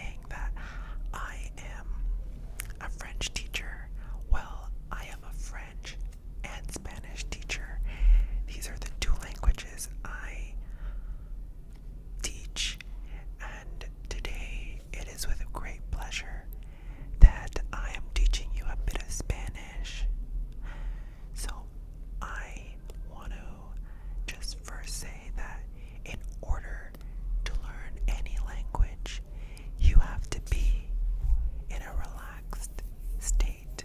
saying that I am a French teacher. Well, I am a French and Spanish teacher. These are the two languages I teach, and today it is with great pleasure that I am teaching you a bit of Spanish. So I want to just first say that in order to learn any language, you have to be in a relaxed state.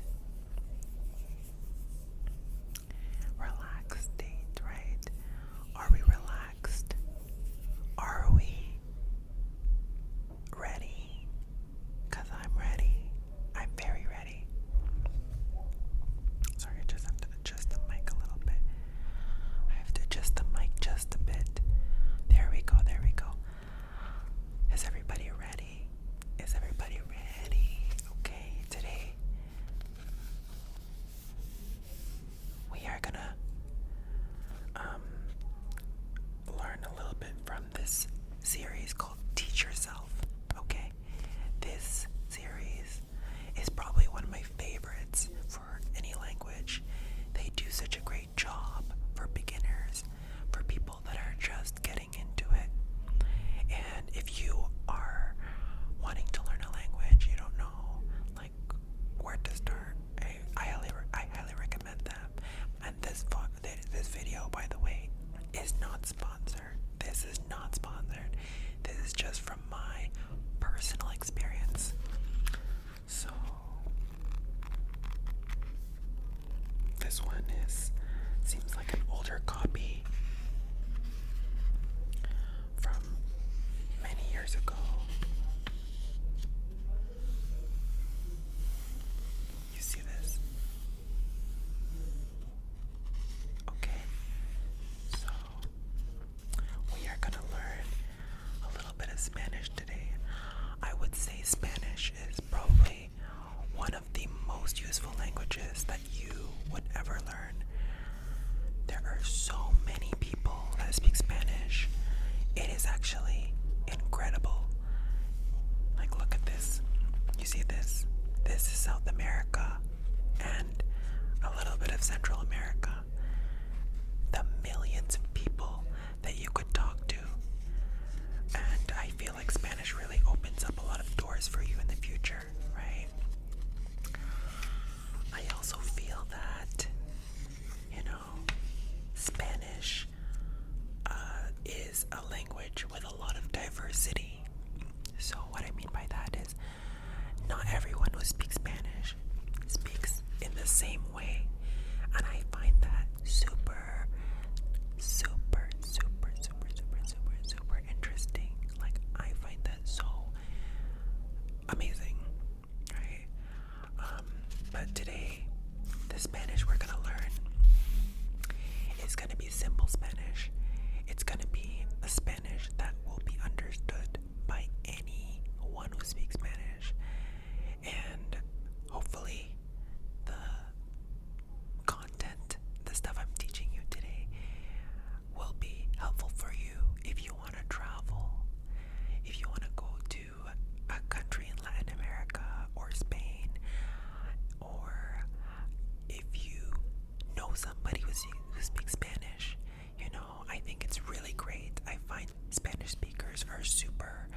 Relaxed state, right? Are we relaxed? Are we ready? 'Cause I'm ready. I'm very ready. Sorry, I just have to adjust the mic a little bit. I have to adjust the mic just a bit. There we go, there we go. Is everybody ready? Is everybody ready? Okay, today we are gonna learn a little bit from this series called Teach Yourself. Okay, this series is probably one of my favorites for any language. They do such a great job for beginners, for people that are just getting into it. And if you are wanting to learn a language, you don't know like where to start, I highly recommend them. And this video, by the way, is not sponsored. This is not sponsored. This is just from my personal experience. So this one seems like an older copy from many years ago. You see this? Okay, so we are gonna learn a little bit of Spanish today. I would say Spanish is probably one of the most useful languages that you would ever learn. There are so many people that speak Spanish. It is actually incredible. Like, look at this. You see this? This is South America and a little bit of Central America. The millions of people that you could talk to. And I feel like Spanish really opens up a lot of doors for you in the future, right? I also feel that, Spanish is a language with a lot of diversity. So what I mean by that is not everyone who speaks Spanish speaks in the same way. And I find that super, super, super, super, super, super, super interesting. Like, I find that so amazing, right? But today, the Spanish we're gonna learn is gonna be simple Spanish. It's gonna be a Spanish that will be understood by anyone who speaks Spanish. And hopefully the content, the stuff I'm teaching you today, will be helpful for you if you want to travel, if you want to go to a country in Latin America or Spain, or if you know somebody who speaks Spanish. I think it's really great. I find Spanish speakers are super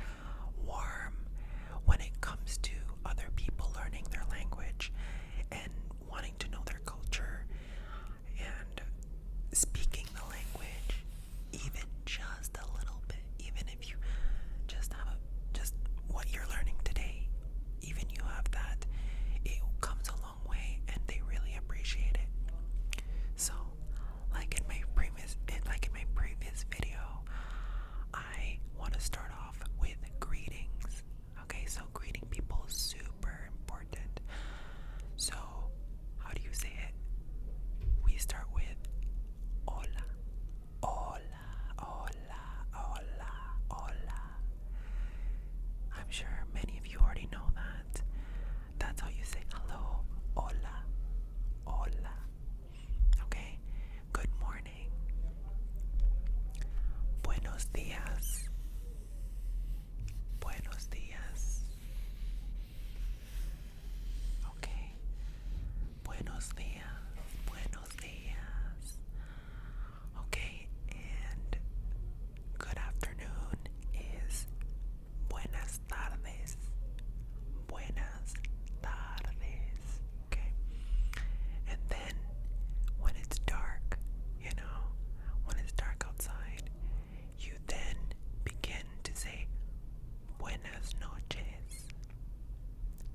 noches.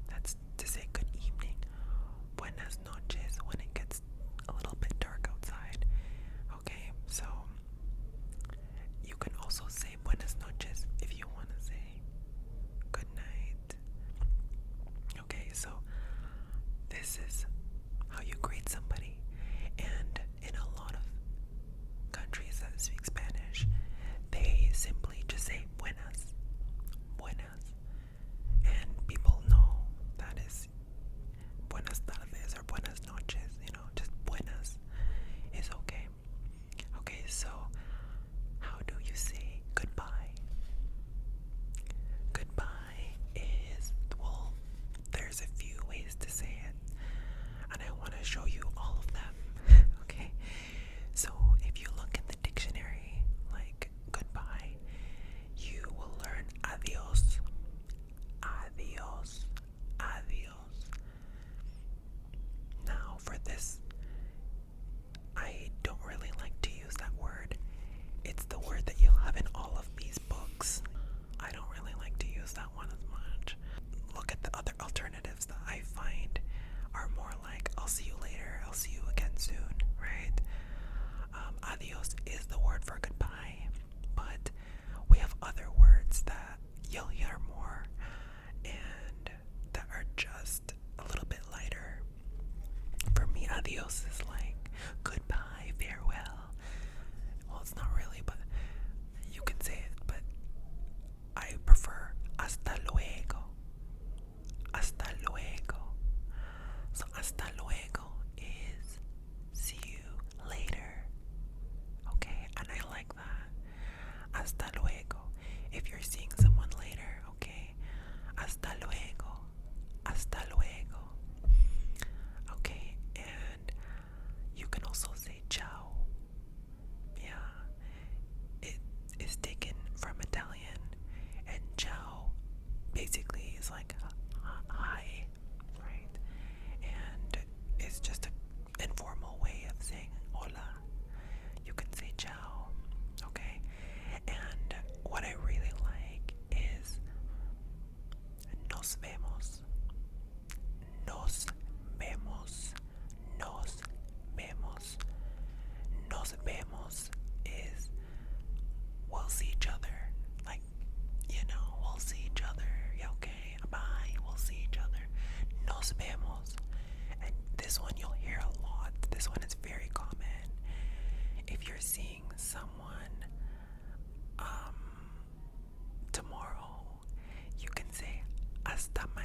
That's to say good evening. Buenas noches when it gets a little bit dark outside. Okay, so you can also say buenas noches if you want to say good night. Okay, so this is how you greet somebody. And in a lot of countries that speak Spanish, they simply just say buenas, buenas. And people know that is buenas tardes or buenas noches, just buenas is okay. Okay, so how do you say goodbye? Goodbye is, well, there's a few ways to say it, and I want to show you all of them. Okay, so if you look in the dictionary, like goodbye, you will learn adiós, adiós, adiós. Now for this, I don't really like to use that word. It's the word that you'll have in all of these books. I don't really like to use that one as much. Look at the other alternatives that I find are more like, I'll see you later, I'll see you again soon, right? Adios is the word for goodbye, but we have other words that you'll hear more and that are just a little bit lighter. For me, adios is like goodbye, farewell. Well, it's not really, but you can say it, but I prefer hasta luego. Hasta luego. So hasta luego is see you later. Okay, and I like that. Hasta luego. If you're seeing someone later, okay? Hasta luego. Hasta luego. Okay, and you can also say ciao. Yeah, it is taken from Italian, and ciao basically is like hi, right? And it's just an informal way of saying hola. You can say ciao, okay? And what I really like is nos vemos. Nos vemos. Nos vemos. Nos vemos is we'll see each other. Like, we'll see each other. Yeah, okay, bye. We'll see each other. Nos vemos. And this one you'll hear a lot. This one is very common. If you're seeing someone tomorrow, you can say hasta mañana.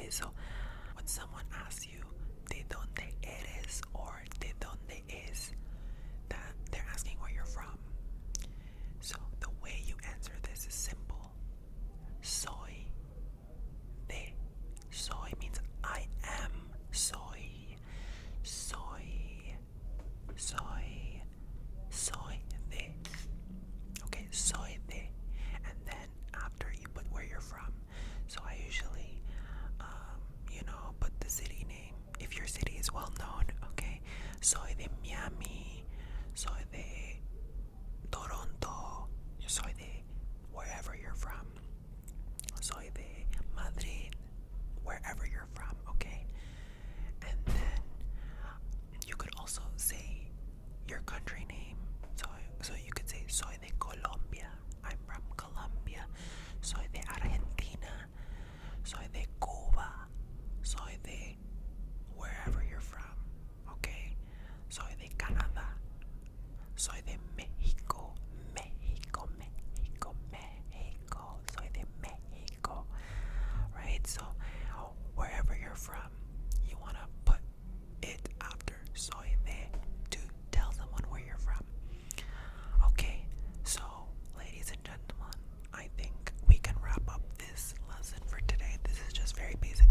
Okay, so when someone asks you de donde eres or de donde es, that they're asking where you're from. So the way you answer this is simple. Soy de. Soy means I am. Soy. Soy. Soy. Soy de. Okay, soy de. And then after you put where you're from. So I usually, put the city name if your city is well known. Okay, soy de Miami. Soy de Toronto. Soy de wherever you're from. Soy de Madrid. Wherever you're from. Okay, and then you could also say your country name. So you could say soy de Colombia. I'm from Colombia. Soy de Argentina. Soy de Cuba. Soy de wherever you're from. Okay? Soy de Canadá. Soy de México. México, México, México. Soy de México. Right? So wherever you're from, you want to put it after soy de to tell someone where you're from. Okay, so ladies and gentlemen, I think we can wrap up this lesson for today. This is just very basic